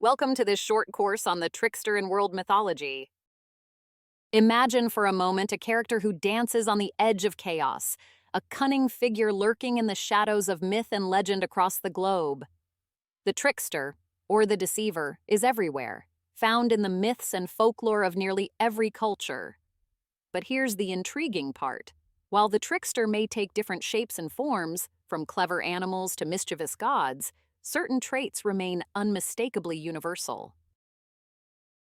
Welcome to this short course on the trickster in world mythology. Imagine for a moment a character who dances on the edge of chaos, a cunning figure lurking in the shadows of myth and legend across the globe. The trickster, or the deceiver, is everywhere, found in the myths and folklore of nearly every culture. But here's the intriguing part. While the trickster may take different shapes and forms, from clever animals to mischievous gods, certain traits remain unmistakably universal.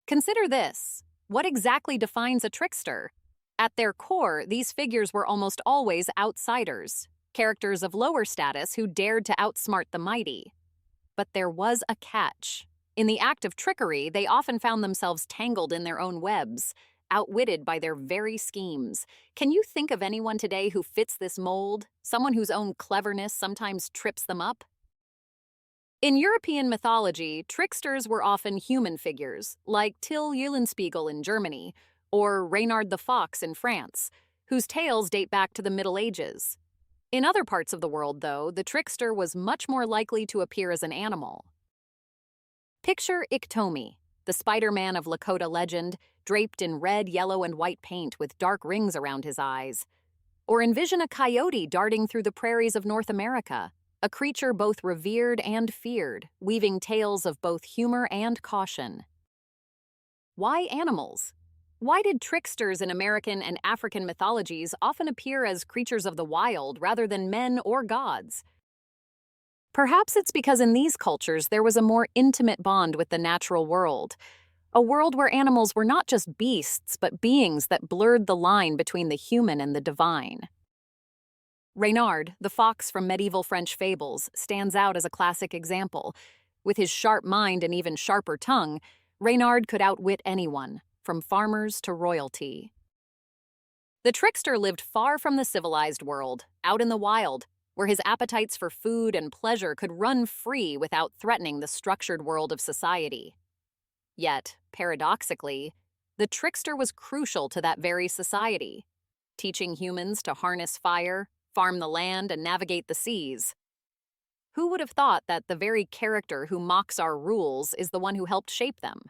Consider this. What exactly defines a trickster? At their core, these figures were almost always outsiders, characters of lower status who dared to outsmart the mighty. But there was a catch. In the act of trickery, they often found themselves tangled in their own webs, outwitted by their very schemes. Can you think of anyone today who fits this mold? Someone whose own cleverness sometimes trips them up? In European mythology, tricksters were often human figures, like Till Eulenspiegel in Germany, or Reynard the Fox in France, whose tales date back to the Middle Ages. In other parts of the world, though, the trickster was much more likely to appear as an animal. Picture Iktomi, the Spider-Man of Lakota legend, draped in red, yellow, and white paint with dark rings around his eyes. Or envision a coyote darting through the prairies of North America, a creature both revered and feared, weaving tales of both humor and caution. Why animals? Why did tricksters in American and African mythologies often appear as creatures of the wild rather than men or gods? Perhaps it's because in these cultures there was a more intimate bond with the natural world, a world where animals were not just beasts but beings that blurred the line between the human and the divine. Reynard, the fox from medieval French fables, stands out as a classic example. With his sharp mind and even sharper tongue, Reynard could outwit anyone, from farmers to royalty. The trickster lived far from the civilized world, out in the wild, where his appetites for food and pleasure could run free without threatening the structured world of society. Yet, paradoxically, the trickster was crucial to that very society, teaching humans to harness fire, farm the land, and navigate the seas. Who would have thought that the very character who mocks our rules is the one who helped shape them?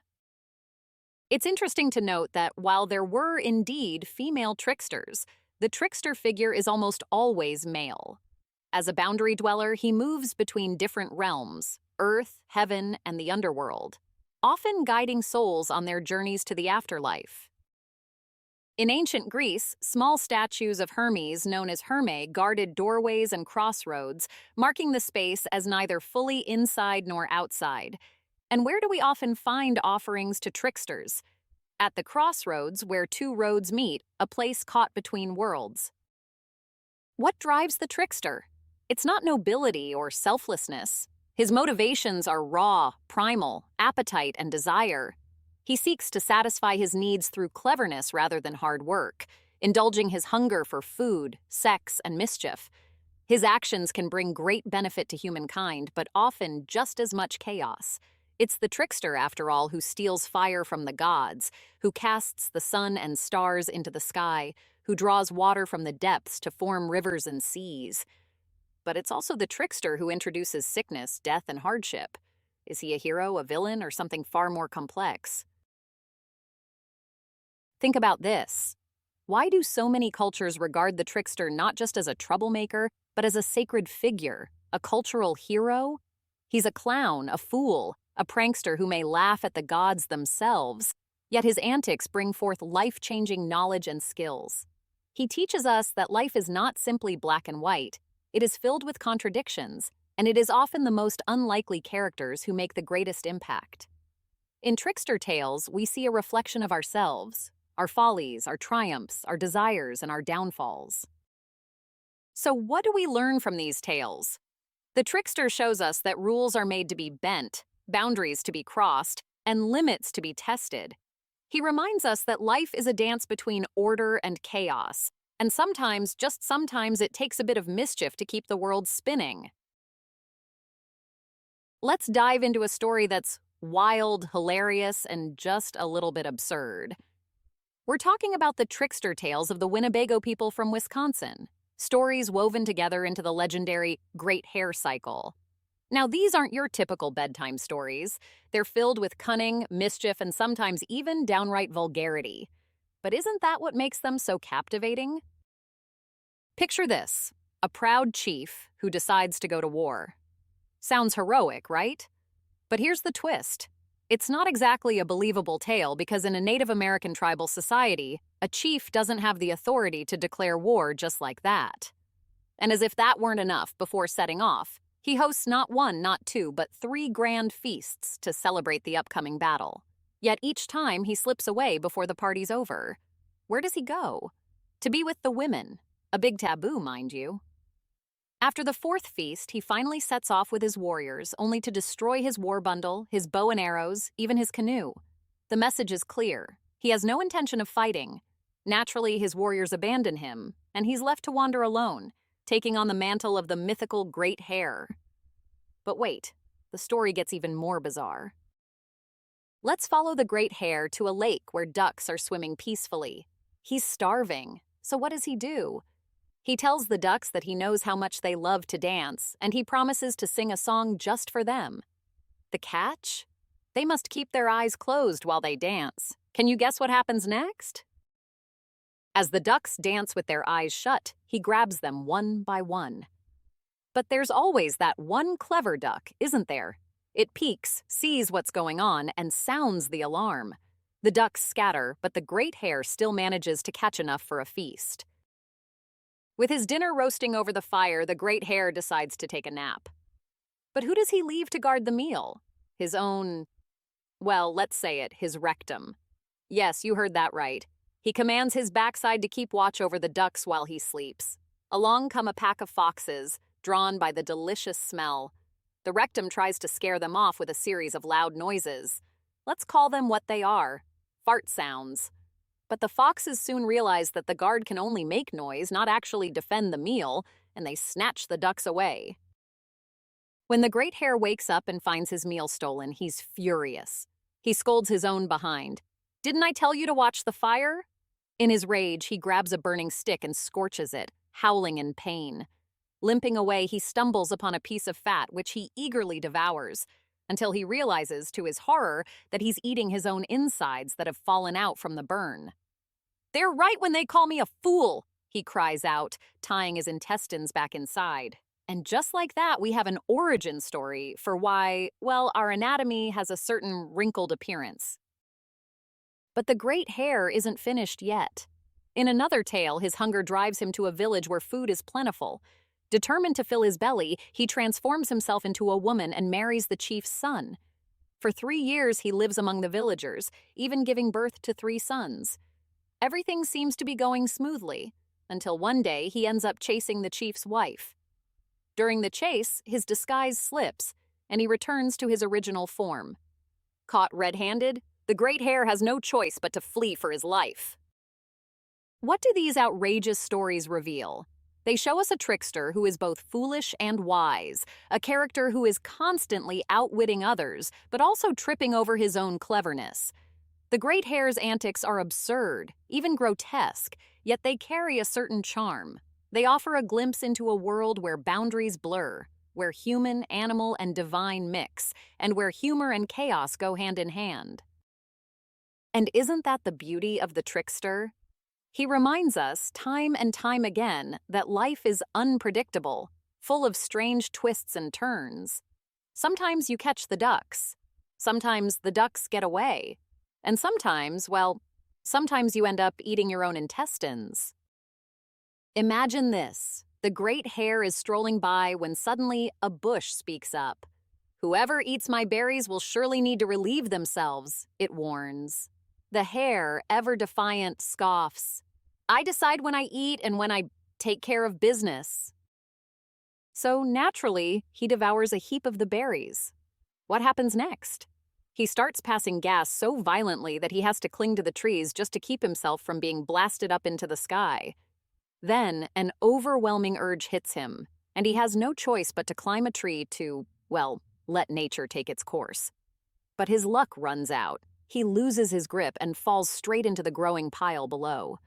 It's interesting to note that while there were indeed female tricksters, the trickster figure is almost always male. As a boundary dweller, he moves between different realms, earth, heaven, and the underworld, often guiding souls on their journeys to the afterlife. In ancient Greece, small statues of Hermes, known as Herme, guarded doorways and crossroads, marking the space as neither fully inside nor outside. And where do we often find offerings to tricksters? At the crossroads, where two roads meet, a place caught between worlds. What drives the trickster? It's not nobility or selflessness. His motivations are raw, primal, appetite, and desire. He seeks to satisfy his needs through cleverness rather than hard work, indulging his hunger for food, sex, and mischief. His actions can bring great benefit to humankind, but often just as much chaos. It's the trickster, after all, who steals fire from the gods, who casts the sun and stars into the sky, who draws water from the depths to form rivers and seas. But it's also the trickster who introduces sickness, death, and hardship. Is he a hero, a villain, or something far more complex? Think about this. Why do so many cultures regard the trickster not just as a troublemaker, but as a sacred figure, a cultural hero? He's a clown, a fool, a prankster who may laugh at the gods themselves, yet his antics bring forth life-changing knowledge and skills. He teaches us that life is not simply black and white. It is filled with contradictions, and it is often the most unlikely characters who make the greatest impact. In trickster tales, we see a reflection of ourselves, our follies, our triumphs, our desires, and our downfalls. So what do we learn from these tales? The trickster shows us that rules are made to be bent, boundaries to be crossed, and limits to be tested. He reminds us that life is a dance between order and chaos, and sometimes, just sometimes, it takes a bit of mischief to keep the world spinning. Let's dive into a story that's wild, hilarious, and just a little bit absurd. We're talking about the trickster tales of the Winnebago people from Wisconsin, stories woven together into the legendary Great Hare cycle. Now, these aren't your typical bedtime stories. They're filled with cunning, mischief, and sometimes even downright vulgarity. But isn't that what makes them so captivating? Picture this: a proud chief who decides to go to war. Sounds heroic, right? But here's the twist. It's not exactly a believable tale because in a Native American tribal society, a chief doesn't have the authority to declare war just like that. And as if that weren't enough, before setting off, he hosts not one, not two, but 3 grand feasts to celebrate the upcoming battle. Yet each time he slips away before the party's over. Where does he go? To be with the women. A big taboo, mind you. After the 4th feast, he finally sets off with his warriors, only to destroy his war bundle, his bow and arrows, even his canoe. The message is clear. He has no intention of fighting. Naturally, his warriors abandon him, and he's left to wander alone, taking on the mantle of the mythical Great Hare. But wait, the story gets even more bizarre. Let's follow the Great Hare to a lake where ducks are swimming peacefully. He's starving, so what does he do? He tells the ducks that he knows how much they love to dance, and he promises to sing a song just for them. The catch? They must keep their eyes closed while they dance. Can you guess what happens next? As the ducks dance with their eyes shut, he grabs them one by one. But there's always that one clever duck, isn't there? It peeks, sees what's going on, and sounds the alarm. The ducks scatter, but the Great Hare still manages to catch enough for a feast. With his dinner roasting over the fire, the Great Hare decides to take a nap. But who does he leave to guard the meal? His own, well, let's say it, his rectum. Yes, you heard that right. He commands his backside to keep watch over the ducks while he sleeps. Along come a pack of foxes, drawn by the delicious smell. The rectum tries to scare them off with a series of loud noises. Let's call them what they are: fart sounds. But the foxes soon realize that the guard can only make noise, not actually defend the meal, and they snatch the ducks away. When the Great Hare wakes up and finds his meal stolen, he's furious. He scolds his own behind. "Didn't I tell you to watch the fire?" In his rage, he grabs a burning stick and scorches it, howling in pain. Limping away, he stumbles upon a piece of fat, which he eagerly devours, until he realizes, to his horror, that he's eating his own insides that have fallen out from the burn. "They're right when they call me a fool," he cries out, tying his intestines back inside. And just like that, we have an origin story for why, well, our anatomy has a certain wrinkled appearance. But the Great Hare isn't finished yet. In another tale, his hunger drives him to a village where food is plentiful. Determined to fill his belly, he transforms himself into a woman and marries the chief's son. For 3 years, he lives among the villagers, even giving birth to 3 sons. Everything seems to be going smoothly, until one day he ends up chasing the chief's wife. During the chase, his disguise slips, and he returns to his original form. Caught red-handed, the Great Hare has no choice but to flee for his life. What do these outrageous stories reveal? They show us a trickster who is both foolish and wise, a character who is constantly outwitting others, but also tripping over his own cleverness. The Great Hare's antics are absurd, even grotesque, yet they carry a certain charm. They offer a glimpse into a world where boundaries blur, where human, animal, and divine mix, and where humor and chaos go hand in hand. And isn't that the beauty of the trickster? He reminds us, time and time again, that life is unpredictable, full of strange twists and turns. Sometimes you catch the ducks. Sometimes the ducks get away. And sometimes, well, sometimes you end up eating your own intestines. Imagine this. The Great Hare is strolling by when suddenly a bush speaks up. "Whoever eats my berries will surely need to relieve themselves," it warns. The hare, ever defiant, scoffs. "I decide when I eat and when I take care of business." So naturally, he devours a heap of the berries. What happens next? He starts passing gas so violently that he has to cling to the trees just to keep himself from being blasted up into the sky. Then, an overwhelming urge hits him, and he has no choice but to climb a tree to, well, let nature take its course. But his luck runs out. He loses his grip and falls straight into the growing pile below.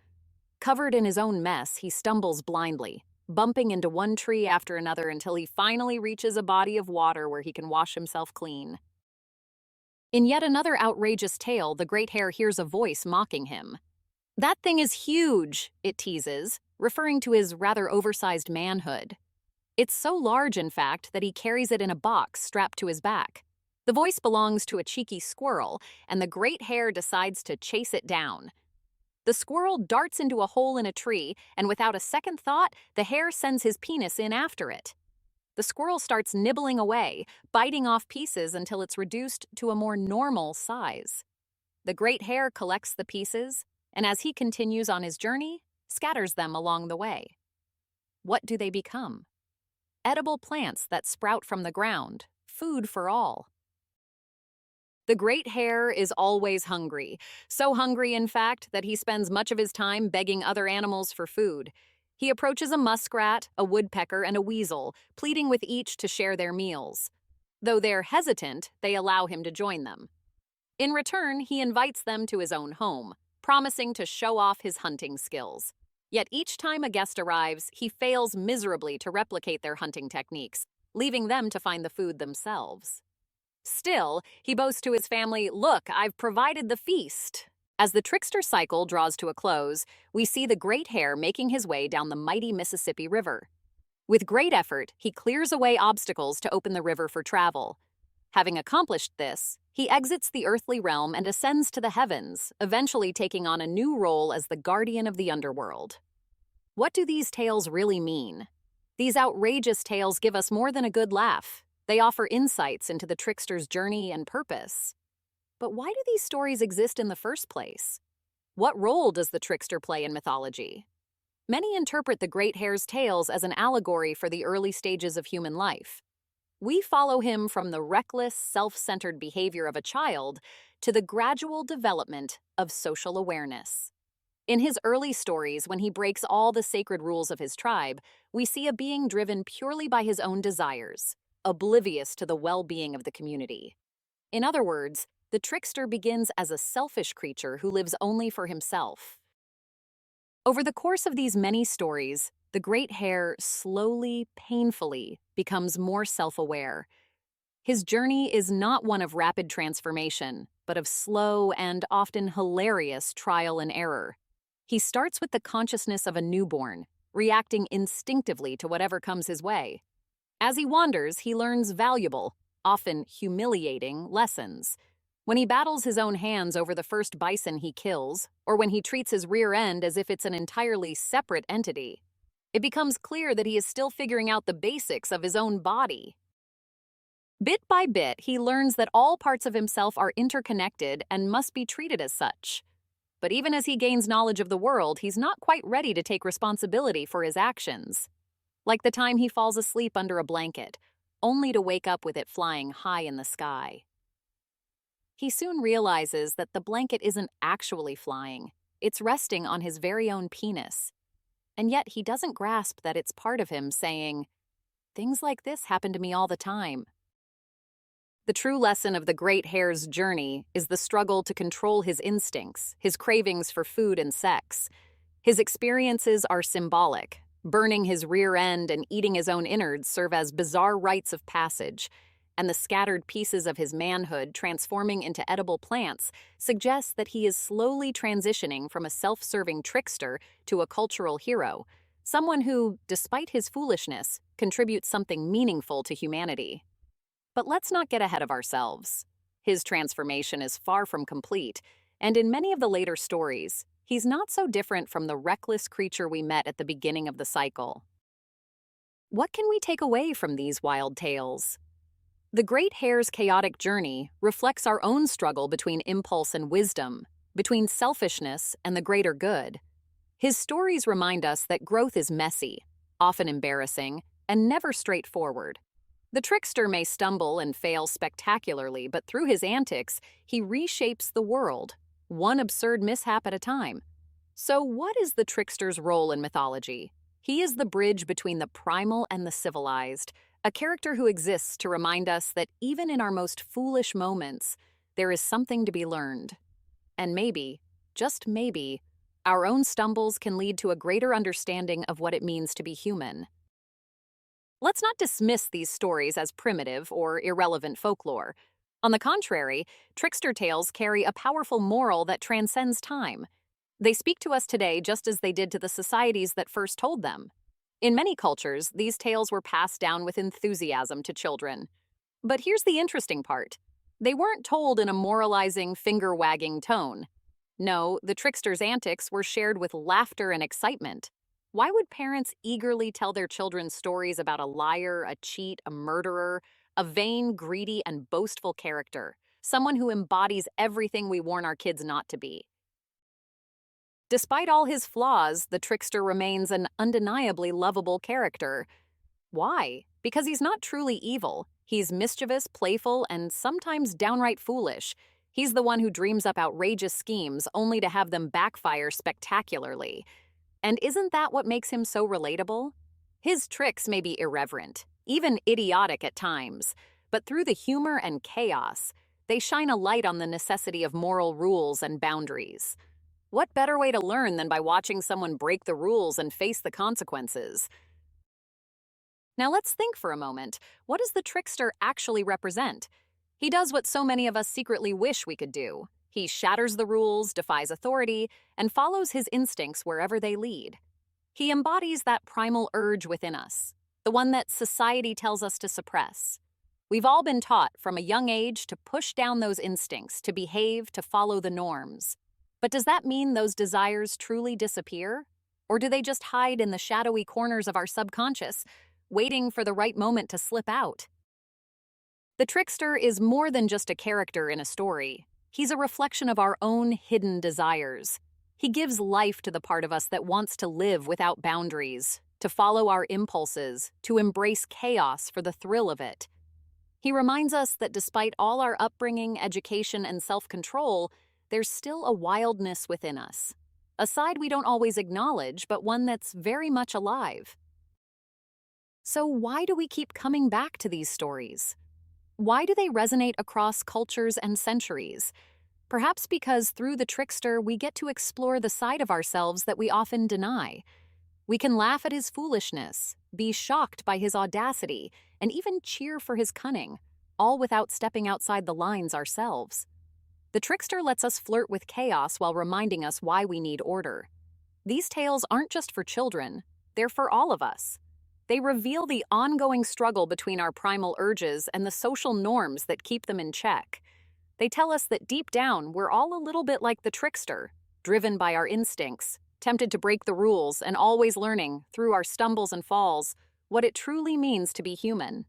Covered in his own mess, he stumbles blindly, bumping into one tree after another until he finally reaches a body of water where he can wash himself clean. In yet another outrageous tale, the great hare hears a voice mocking him. "That thing is huge," it teases, referring to his rather oversized manhood. It's so large, in fact, that he carries it in a box strapped to his back. The voice belongs to a cheeky squirrel, and the great hare decides to chase it down. The squirrel darts into a hole in a tree, and without a second thought, the hare sends his penis in after it. The squirrel starts nibbling away, biting off pieces until it's reduced to a more normal size. The great hare collects the pieces, and as he continues on his journey, scatters them along the way. What do they become? Edible plants that sprout from the ground, food for all. The great hare is always hungry, so hungry, in fact, that he spends much of his time begging other animals for food. He approaches a muskrat, a woodpecker, and a weasel, pleading with each to share their meals. Though they're hesitant, they allow him to join them. In return, he invites them to his own home, promising to show off his hunting skills. Yet each time a guest arrives, he fails miserably to replicate their hunting techniques, leaving them to find the food themselves. Still, he boasts to his family, "Look, I've provided the feast." As the trickster cycle draws to a close, we see the great hare making his way down the mighty Mississippi River. With great effort, he clears away obstacles to open the river for travel. Having accomplished this, he exits the earthly realm and ascends to the heavens, eventually taking on a new role as the guardian of the underworld. What do these tales really mean? These outrageous tales give us more than a good laugh. They offer insights into the trickster's journey and purpose. But why do these stories exist in the first place? What role does the trickster play in mythology? Many interpret the great hare's tales as an allegory for the early stages of human life. We follow him from the reckless, self-centered behavior of a child to the gradual development of social awareness. In his early stories, when he breaks all the sacred rules of his tribe, we see a being driven purely by his own desires, oblivious to the well-being of the community. In other words, the trickster begins as a selfish creature who lives only for himself. Over the course of these many stories, the great hare slowly, painfully becomes more self-aware. His journey is not one of rapid transformation, but of slow and often hilarious trial and error. He starts with the consciousness of a newborn, reacting instinctively to whatever comes his way. As he wanders, he learns valuable, often humiliating, lessons. When he battles his own hands over the first bison he kills, or when he treats his rear end as if it's an entirely separate entity, it becomes clear that he is still figuring out the basics of his own body. Bit by bit, he learns that all parts of himself are interconnected and must be treated as such. But even as he gains knowledge of the world, he's not quite ready to take responsibility for his actions. Like the time he falls asleep under a blanket, only to wake up with it flying high in the sky. He soon realizes that the blanket isn't actually flying, it's resting on his very own penis. And yet he doesn't grasp that it's part of him saying, "Things like this happen to me all the time." The true lesson of the great hare's journey is the struggle to control his instincts, his cravings for food and sex. His experiences are symbolic. Burning his rear end and eating his own innards serve as bizarre rites of passage, and the scattered pieces of his manhood transforming into edible plants suggests that he is slowly transitioning from a self-serving trickster to a cultural hero, someone who, despite his foolishness, contributes something meaningful to humanity. But let's not get ahead of ourselves. His transformation is far from complete, and in many of the later stories, he's not so different from the reckless creature we met at the beginning of the cycle. What can we take away from these wild tales? The great hare's chaotic journey reflects our own struggle between impulse and wisdom, between selfishness and the greater good. His stories remind us that growth is messy, often embarrassing, and never straightforward. The trickster may stumble and fail spectacularly, but through his antics, he reshapes the world, one absurd mishap at a time. So what is the trickster's role in mythology? He is the bridge between the primal and the civilized, a character who exists to remind us that even in our most foolish moments, there is something to be learned. And maybe, just maybe, Our own stumbles can lead to a greater understanding of what it means to be human. Let's not dismiss these stories as primitive or irrelevant folklore. On the contrary, trickster tales carry a powerful moral that transcends time. They speak to us today just as they did to the societies that first told them. In many cultures, these tales were passed down with enthusiasm to children. But here's the interesting part. They weren't told in a moralizing, finger-wagging tone. No, the trickster's antics were shared with laughter and excitement. Why would parents eagerly tell their children stories about a liar, a cheat, a murderer, a vain, greedy, and boastful character, someone who embodies everything we warn our kids not to be? Despite all his flaws, the trickster remains an undeniably lovable character. Why? Because he's not truly evil. He's mischievous, playful, and sometimes downright foolish. He's the one who dreams up outrageous schemes only to have them backfire spectacularly. And isn't that what makes him so relatable? His tricks may be irreverent, even idiotic at times, but through the humor and chaos, they shine a light on the necessity of moral rules and boundaries. What better way to learn than by watching someone break the rules and face the consequences? Now let's think for a moment. What does the trickster actually represent? He does what so many of us secretly wish we could do. He shatters the rules, defies authority, and follows his instincts wherever they lead. He embodies that primal urge within us, the one that society tells us to suppress. We've all been taught from a young age to push down those instincts, to behave, to follow the norms. But does that mean those desires truly disappear? Or do they just hide in the shadowy corners of our subconscious, waiting for the right moment to slip out? The trickster is more than just a character in a story. He's a reflection of our own hidden desires. He gives life to the part of us that wants to live without boundaries, to follow our impulses, to embrace chaos for the thrill of it. He reminds us that despite all our upbringing, education, and self-control, there's still a wildness within us. A side we don't always acknowledge, but one that's very much alive. So why do we keep coming back to these stories? Why do they resonate across cultures and centuries? Perhaps because through the trickster, we get to explore the side of ourselves that we often deny. We can laugh at his foolishness, be shocked by his audacity, and even cheer for his cunning, all without stepping outside the lines ourselves. The trickster lets us flirt with chaos while reminding us why we need order. These tales aren't just for children, they're for all of us. They reveal the ongoing struggle between our primal urges and the social norms that keep them in check. They tell us that deep down, we're all a little bit like the trickster, driven by our instincts, tempted to break the rules, and always learning, through our stumbles and falls, what it truly means to be human.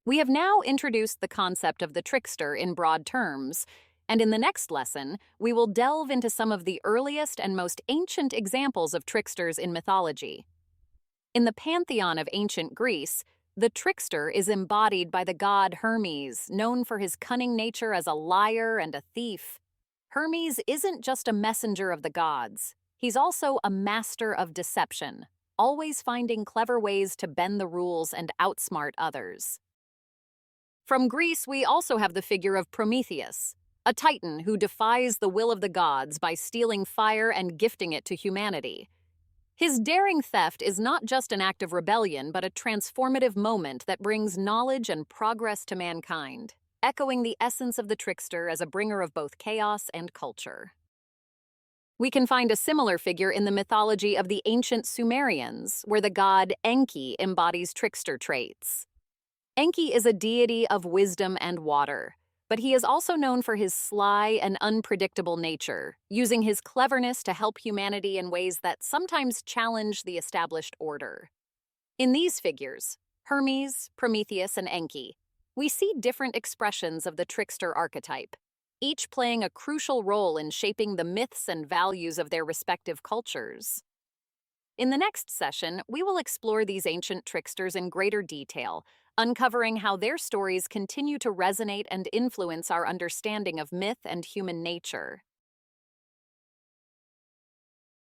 We have now introduced the concept of the trickster in broad terms, and in the next lesson, we will delve into some of the earliest and most ancient examples of tricksters in mythology. In the pantheon of ancient Greece, the trickster is embodied by the god Hermes, known for his cunning nature as a liar and a thief. Hermes isn't just a messenger of the gods, he's also a master of deception, always finding clever ways to bend the rules and outsmart others. From Greece, we also have the figure of Prometheus, a titan who defies the will of the gods by stealing fire and gifting it to humanity. His daring theft is not just an act of rebellion, but a transformative moment that brings knowledge and progress to mankind, echoing the essence of the trickster as a bringer of both chaos and culture. We can find a similar figure in the mythology of the ancient Sumerians, where the god Enki embodies trickster traits. Enki is a deity of wisdom and water, but he is also known for his sly and unpredictable nature, using his cleverness to help humanity in ways that sometimes challenge the established order. In these figures, Hermes, Prometheus, and Enki, we see different expressions of the trickster archetype, each playing a crucial role in shaping the myths and values of their respective cultures. In the next session, we will explore these ancient tricksters in greater detail, uncovering how their stories continue to resonate and influence our understanding of myth and human nature.